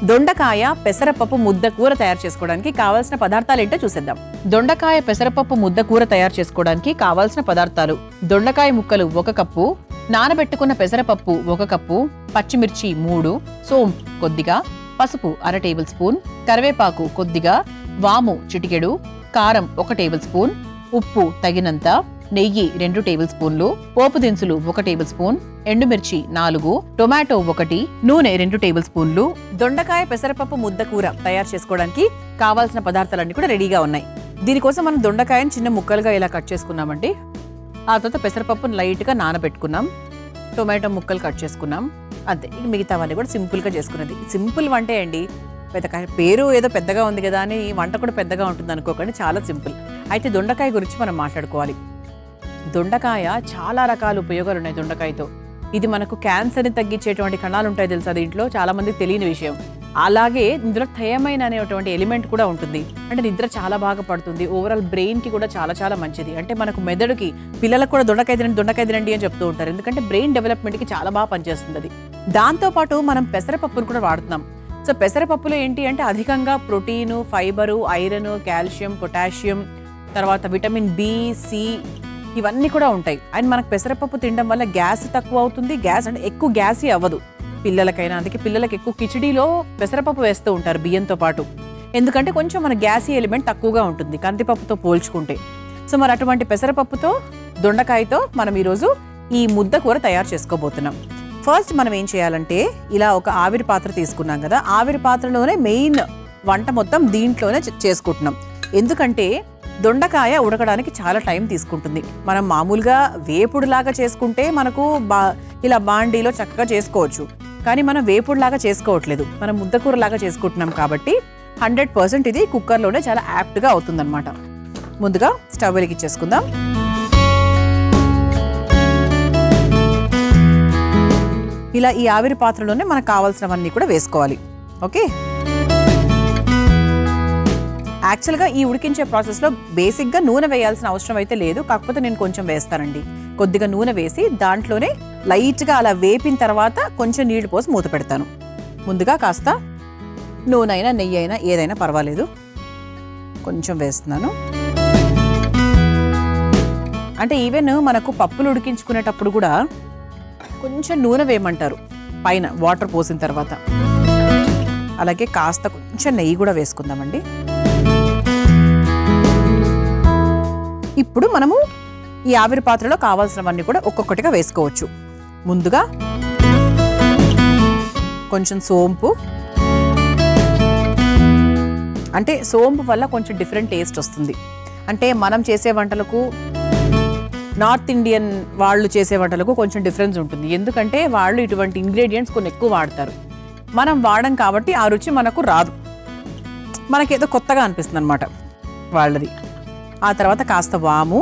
దొండకాయ పెసరపప్పు ముద్ద కూర తయారు చేసుకోవడానికి కావాల్సిన పదార్థాలు ఏంటో చూసేద్దాం. దొండకాయ పెసరపప్పు ముద్ద కూర తయారు చేసుకోవడానికి కావాల్సిన పదార్థాలు: దొండకాయ ముక్కలు 1 కప్పు, నానబెట్టుకున్న పెసరపప్పు 1 కప్పు, పచ్చిమిర్చి 3, సోంపు కొద్దిగా, పసుపు 1/2 టేబుల్ స్పూన్, కరివేపాకు కొద్దిగా, వాము చిటికెడు, కారం 1 టేబుల్ స్పూన్, ఉప్పు తగినంత, నెయ్యి 2 టేబుల్ స్పూన్లు, పోపు దినుసులు 1 టేబుల్ స్పూన్, ఎండుమిర్చి 4, టొమాటో 1, నూనె 2 టేబుల్ స్పూన్లు. దొండకాయ పెసరపప్పు ముద్ద కూర తయారు చేసుకోవడానికి కావాల్సిన పదార్థాలన్నీ కూడా రెడీగా ఉన్నాయి. దీనికోసం మనం దొండకాయని చిన్న ముక్కలుగా ఇలా కట్ చేసుకున్నామండి. ఆ తర్వాత పెసరపప్పును లైట్గా నానబెట్టుకున్నాం, టొమాటో ముక్కలు కట్ చేసుకున్నాం, అంతే. ఇక మిగతావన్నీ కూడా సింపుల్గా చేసుకున్నది. సింపుల్ వంటే అండి, పేరు ఏదో పెద్దగా ఉంది కదా అని వంట కూడా పెద్దగా ఉంటుంది అనుకోకండి, చాలా సింపుల్. అయితే దొండకాయ గురించి మనం మాట్లాడుకోవాలి. దొండకాయ చాలా రకాల ఉపయోగాలు ఉన్నాయి దొండకాయతో. ఇది మనకు క్యాన్సర్ని తగ్గించేటువంటి కణాలు ఉంటాయి తెలుసా దీంట్లో, చాలా మందికి తెలియని విషయం. అలాగే ఇందులో థయమైన్ అనేటువంటి ఎలిమెంట్ కూడా ఉంటుంది, అంటే నిద్ర చాలా బాగా పడుతుంది. ఓవరాల్ బ్రెయిన్కి కూడా చాలా చాలా మంచిది. అంటే మనకు మెదడుకి, పిల్లలకు కూడా దొండకాయ తినండి అని చెప్తూ ఉంటారు, ఎందుకంటే బ్రెయిన్ డెవలప్మెంట్కి చాలా బాగా పనిచేస్తుంది అది. దాంతోపాటు మనం పెసరపప్పును కూడా వాడుతున్నాం. సో పెసరపప్పులో ఏంటి అంటే అధికంగా protein, fibre, iron, calcium, potassium, తర్వాత విటమిన్ బి, సి ఇవన్నీ కూడా ఉంటాయి. అండ్ మనకు పెసరపప్పు తినడం వల్ల గ్యాస్ తక్కువ అవుతుంది. గ్యాస్ అంటే ఎక్కువ గ్యాసీ అవ్వదు పిల్లలకైనా. అందుకే పిల్లలకి ఎక్కువ కిచిడీలో పెసరపప్పు వేస్తూ ఉంటారు బియ్యంతో పాటు, ఎందుకంటే కొంచెం మన గ్యాసీ ఎలిమెంట్ తక్కువగా ఉంటుంది కందిపప్పుతో పోల్చుకుంటే. సో మరి అటువంటి పెసరపప్పుతో దొండకాయతో మనం ఈరోజు ఈ ముద్ద కూర తయారు చేసుకోబోతున్నాం. ఫస్ట్ మనం ఏం చేయాలంటే, ఇలా ఒక ఆవిరి పాత్ర తీసుకున్నాం కదా, ఆవిరి పాత్రలోనే మెయిన్ వంట మొత్తం దీంట్లోనే చేసుకుంటున్నాం. ఎందుకంటే దొండకాయ ఉడకడానికి చాలా టైం తీసుకుంటుంది. మనం మామూలుగా వేపుడులాగా చేసుకుంటే మనకు ఇలా బాండీలో చక్కగా చేసుకోవచ్చు, కానీ మనం వేపుడులాగా చేసుకోవట్లేదు, మనం ముద్దకూరలాగా చేసుకుంటున్నాం కాబట్టి 100% ఇది కుక్కర్లోనే చాలా యాప్ట్గా అవుతుందన్నమాట. ముందుగా స్టవ్ వెలిగించేసుకుందాం. ఇలా ఈ ఆవిరి పాత్రలోనే మనకు కావాల్సినవన్నీ కూడా వేసుకోవాలి. ఓకే, యాక్చువల్గా ఈ ఉడికించే ప్రాసెస్లో బేసిక్గా నూనె వేయాల్సిన అవసరం అయితే లేదు, కాకపోతే నేను కొంచెం వేస్తానండి. కొద్దిగా నూనె వేసి దాంట్లోనే లైట్గా అలా వేపిన తర్వాత కొంచెం నీళ్లు పోసి మూత పెడతాను. ముందుగా కాస్త నూనె అయినా నెయ్యి అయినా ఏదైనా పర్వాలేదు, కొంచెం వేస్తున్నాను. అంటే ఈవెన్ మనకు పప్పులు ఉడికించుకునేటప్పుడు కూడా కొంచెం నూనె వేయమంటారు పైన వాటర్ పోసిన తర్వాత. అలాగే కాస్త కొంచెం నెయ్యి కూడా వేసుకుందామండి. ఇప్పుడు మనము ఈ ఆవిరి పాత్రలో కావాల్సినవన్నీ కూడా ఒక్కొక్కటిగా వేసుకోవచ్చు. ముందుగా కొంచెం సోంపు, అంటే సోంపు వల్ల కొంచెం డిఫరెంట్ టేస్ట్ వస్తుంది. అంటే మనం చేసే వంటలకు, నార్త్ ఇండియన్ వాళ్ళు చేసే వంటలకు కొంచెం డిఫరెన్స్ ఉంటుంది, ఎందుకంటే వాళ్ళు ఇటువంటి ఇంగ్రీడియంట్స్ కొన్ని ఎక్కువ వాడతారు. మనం వాడడం కాబట్టి ఆ రుచి మనకు రాదు, మనకేదో కొత్తగా అనిపిస్తుంది అన్నమాట వాళ్ళది. ఆ తర్వాత కాస్త వాము,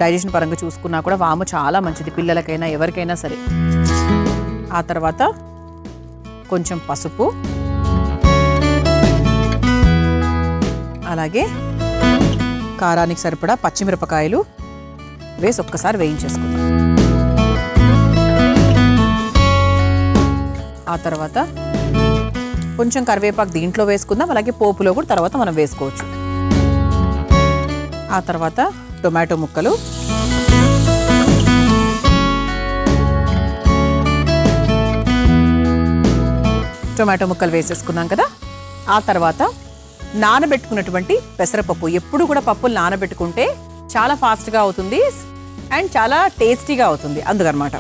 డైజెషన్ పరంగా చూసుకున్నా కూడా వాము చాలా మంచిది పిల్లలకైనా ఎవరికైనా సరే. ఆ తర్వాత కొంచెం పసుపు, అలాగే కారానికి సరిపడా పచ్చిమిరపకాయలు వేసి ఒక్కసారి వేయించేసుకుందాం. ఆ తర్వాత కొంచెం కరివేపాకు దీంట్లో వేసుకుందాం, అలాగే పోపులో కూడా తర్వాత మనం వేసుకోవచ్చు. ఆ తర్వాత టొమాటో ముక్కలు, టొమాటో ముక్కలు వేసేసుకున్నాం కదా. ఆ తర్వాత నానబెట్టుకున్నటువంటి పెసరపప్పు. ఎప్పుడు కూడా పప్పులు నానబెట్టుకుంటే చాలా ఫాస్ట్గా అవుతుంది అండ్ చాలా టేస్టీగా అవుతుంది, అందుకనమాట.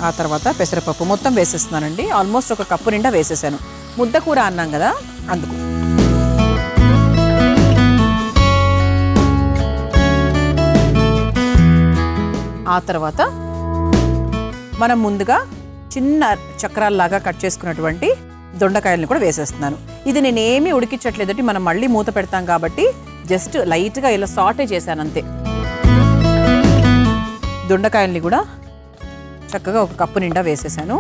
ఆ తర్వాత పెసరపప్పు మొత్తం వేసేస్తున్నానండి. ఆల్మోస్ట్ 1 కప్పు నిండా వేసేసాను, ముద్ద కూర అన్నాం కదా అందుకు. ఆ తర్వాత మనం ముందుగా చిన్న చక్రాల్లాగా కట్ చేసుకున్నటువంటి దొండకాయలను కూడా వేసేస్తున్నాను. ఇది నేనేమీ ఉడికించట్లేదండి, మనం మళ్ళీ మూత పెడతాం కాబట్టి జస్ట్ లైట్గా ఇలా సాటే చేశాను అంతే. దొండకాయల్ని కూడా చక్కగా 1 కప్పు నిండా వేసేసాను.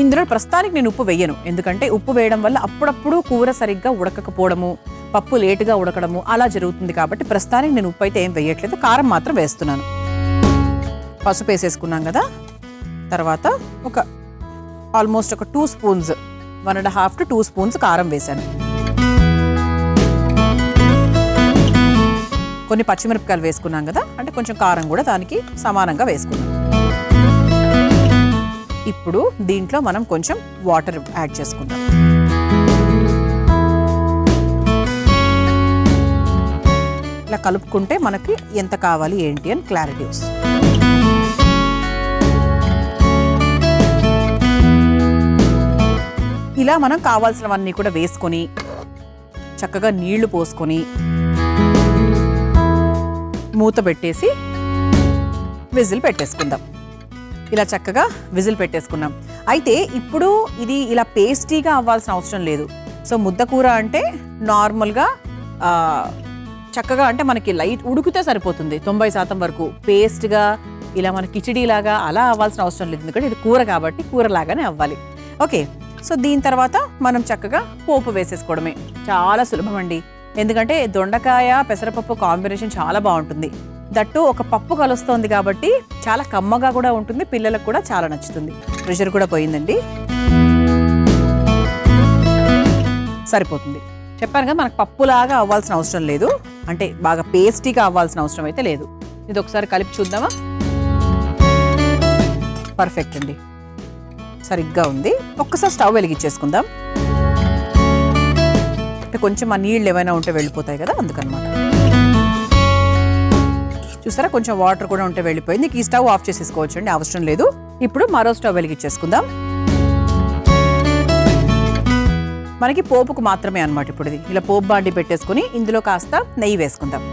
ఇందులో ప్రస్తుతానికి నేను ఉప్పు వేయను, ఎందుకంటే ఉప్పు వేయడం వల్ల అప్పుడప్పుడు కూర సరిగ్గా ఉడకకపోవడము, పప్పు లేటుగా ఉడకడము అలా జరుగుతుంది కాబట్టి ప్రస్తుతానికి నేను ఉప్పు అయితే ఏం వేయట్లేదు, కారం మాత్రం వేస్తున్నాను. పసుపు వేసేసుకున్నాం కదా. తర్వాత ఒక ఆల్మోస్ట్ ఒక 2 స్పూన్స్ 1.5 to 2 స్పూన్స్ కారం వేశాను. కొన్ని పచ్చిమిరపకాయలు వేసుకున్నాం కదా, అంటే కొంచెం కారం కూడా దానికి సమానంగా వేసుకున్నాం. ఇప్పుడు దీంట్లో మనం కొంచెం వాటర్ యాడ్ చేసుకుందాం. ఇలా కలుపుకుంటే మనకి ఎంత కావాలి ఏంటి అని క్లారిటీ వస్తుంది. ఇలా మనం కావాల్సినవన్నీ కూడా వేసుకొని చక్కగా నీళ్లు పోసుకొని మూత పెట్టేసి విజిల్ పెట్టేసుకుందాం. ఇలా చక్కగా విజిల్ పెట్టేసుకున్నాం. అయితే ఇప్పుడు ఇది ఇలా పేస్టీగా అవ్వాల్సిన అవసరం లేదు. సో ముద్దకూర అంటే నార్మల్గా చక్కగా అంటే మనకి లైట్ ఉడికితే సరిపోతుంది. 90% వరకు పేస్ట్గా ఇలా మన కిచిడీలాగా అలా అవ్వాల్సిన అవసరం లేదు. ఎందుకంటే ఇది కూర కాబట్టి కూరలాగానే అవ్వాలి. ఓకే, సో దీని తర్వాత మనం చక్కగా పోపు వేసేసుకోవడమే. చాలా సులభం అండి. ఎందుకంటే దొండకాయ పెసరపప్పు కాంబినేషన్ చాలా బాగుంటుంది. దట్టు ఒక పప్పు కలుస్తోంది కాబట్టి చాలా కమ్మగా కూడా ఉంటుంది. పిల్లలకు కూడా చాలా నచ్చుతుంది. ప్రెషర్ కూడా పోయిందండి, సరిపోతుంది. చెప్పాను కదా మనకు పప్పులాగా అవ్వాల్సిన అవసరం లేదు, అంటే బాగా పేస్టీగా అవ్వాల్సిన అవసరం అయితే లేదు. ఇది ఒకసారి కలిపి చూద్దామా? పర్ఫెక్ట్ అండి, సరిగ్గా ఉంది. ఒక్కసారి స్టవ్ వెలిగించేసుకుందాం. కొంచెం ఆ నీళ్ళు ఏమైనా ఉంటే వెళ్ళిపోతాయి కదా, అందుకనమాట. చూసారా, కొంచెం వాటర్ కూడా ఉంటే వెళ్ళిపోయింది. ఈ స్టవ్ ఆఫ్ చేసేసుకోవచ్చు అండి, అవసరం లేదు. ఇప్పుడు మరో స్టవ్ వెలిగించేసుకుందాం. మనకి పోపుకు మాత్రమే అన్నమాట. ఇప్పుడు ఇది ఇలా పోపు బాండి పెట్టేసుకుని ఇందులో కాస్త నెయ్యి వేసుకుందాం.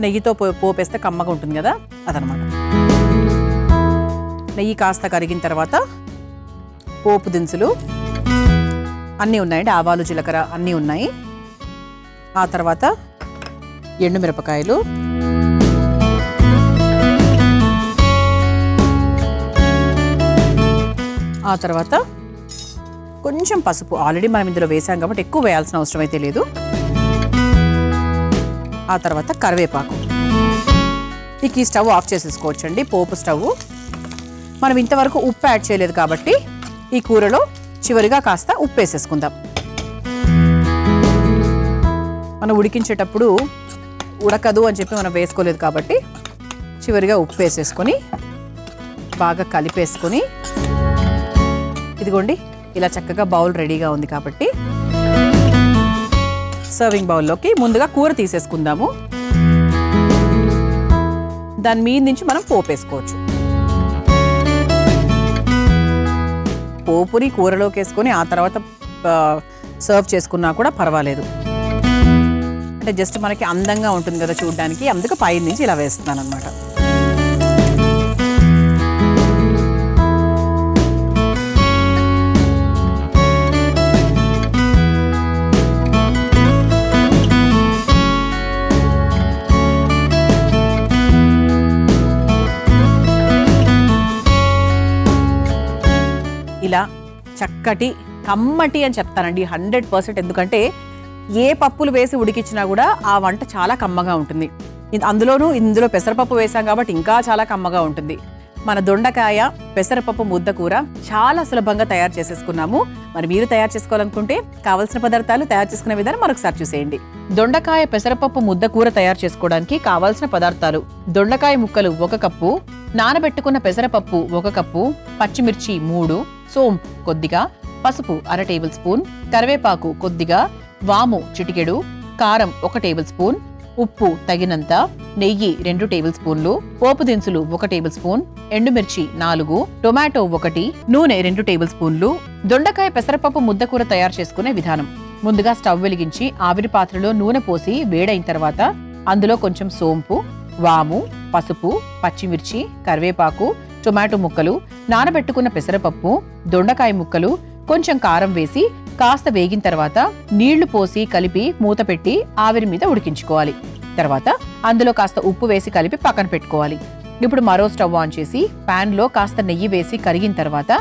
నెయ్యితో పోపేస్తే కమ్మగా ఉంటుంది కదా, అదనమాట. నెయ్యి కాస్త కరిగిన తర్వాత పోపు దినుసులు అన్నీ ఉన్నాయండి. ఆవాలు, జీలకర్ర అన్నీ ఉన్నాయి. ఆ తర్వాత ఎండుమిరపకాయలు, ఆ తర్వాత కొంచెం పసుపు. ఆల్రెడీ మనం ఇందులో వేసాం కాబట్టి ఎక్కువ వేయాల్సిన అవసరం అయితే లేదు. ఆ తర్వాత కరివేపాకు. ఈ స్టవ్ ఆఫ్ చేసేసుకోవచ్చండి, పోపు స్టవ్. మనం ఇంతవరకు ఉప్పు యాడ్ చేయలేదు కాబట్టి ఈ కూరలో చివరిగా కాస్త ఉప్పు వేసేసుకుందాం. మనం ఉడికించేటప్పుడు ఉడకదు అని చెప్పి మనం వేసుకోలేదు కాబట్టి చివరిగా ఉప్పు వేసేసుకొని బాగా కలిపేసుకొని, ఇదిగోండి ఇలా చక్కగా బౌల్ రెడీగా ఉంది కాబట్టి సర్వింగ్ బౌల్లోకి ముందుగా కూర తీసేసుకుందాము. దాని మీద నుంచి మనం పోపు వేసుకోవచ్చు. పోపుని కూరలోకి వేసుకొని ఆ తర్వాత సర్వ్ చేసుకున్నా కూడా పర్వాలేదు. అంటే జస్ట్ మనకి అందంగా ఉంటుంది కదా చూడడానికి, అందుకు పై నుంచి ఇలా వేస్తున్నాను అనమాట. ఇలా చక్కటి కమ్మటి అని చెప్తానండి 100%. ఎందుకంటే ఏ పప్పులు వేసి ఉడికించినా కూడా ఆ వంట చాలా కమ్మగా ఉంటుంది. ఇందులో పెసరపప్పు వేసాం కాబట్టి ఇంకా చాలా కమ్మగా ఉంటుంది. మన దొండకాయ పెసరపప్పు ముద్ద కూర చాలా సులభంగా తయారు చేసేసుకున్నాము. మరి మీరు తయారు చేసుకోవాలనుకుంటే కావలసిన పదార్థాలు, తయారు చేసుకునే విధానం మరొకసారి చూసేయండి. దొండకాయ పెసరపప్పు ముద్ద కూర తయారు చేసుకోవడానికి కావాల్సిన పదార్థాలు: దొండకాయ ముక్కలు 1 కప్పు, నానబెట్టుకున్న పెసరపప్పు 1 కప్పు, పచ్చిమిర్చి 3, సోంపు కొద్దిగా, పసుపు 1/2 టేబుల్ స్పూన్, కరివేపాకు కొద్దిగా, వాము చిటికెడు, కారం 1 టేబుల్ స్పూన్, ఉప్పు తగినంత, నెయ్యి 2 టేబుల్ స్పూన్లు, పోపు దినుసులు 1 టేబుల్ స్పూన్, ఎండుమిర్చి 4, టొమాటో 1, నూనె 2 టేబుల్ స్పూన్లు. దొండకాయ పెసరపప్పు ముద్దకూర తయారు చేసుకునే విధానం: ముందుగా స్టవ్ వెలిగించి ఆవిరి పాత్రలో నూనె పోసి వేడైన తర్వాత అందులో కొంచెం సోంపు, వాము, పసుపు, పచ్చిమిర్చి, కరివేపాకు, టొమాటో ముక్కలు, నానబెట్టుకున్న పెసరపప్పు, దొండకాయ ముక్కలు, కొంచెం కారం వేసి కాస్త వేగిన తర్వాత నీళ్లు పోసి కలిపి మూత పెట్టి ఆవిరి మీద ఉడికించుకోవాలి. తర్వాత అందులో కాస్త ఉప్పు వేసి కలిపి పక్కన పెట్టుకోవాలి. ఇప్పుడు మరో స్టవ్ ఆన్ చేసి పాన్ లో కాస్త నెయ్యి వేసి కరిగిన తర్వాత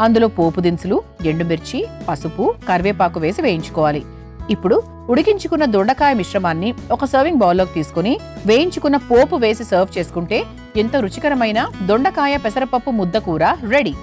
అందులో పోపు దినుసులు, ఎండుమిర్చి, పసుపు, కరివేపాకు వేసి వేయించుకోవాలి. ఇప్పుడు ఉడికించుకున్న దొండకాయ మిశ్రమాన్ని ఒక సర్వింగ్ బౌల్లోకి తీసుకుని వేయించుకున్న పోపు వేసి సర్వ్ చేసుకుంటే ఎంతో రుచికరమైన దొండకాయ పెసరపప్పు ముద్ద కూర రెడీ.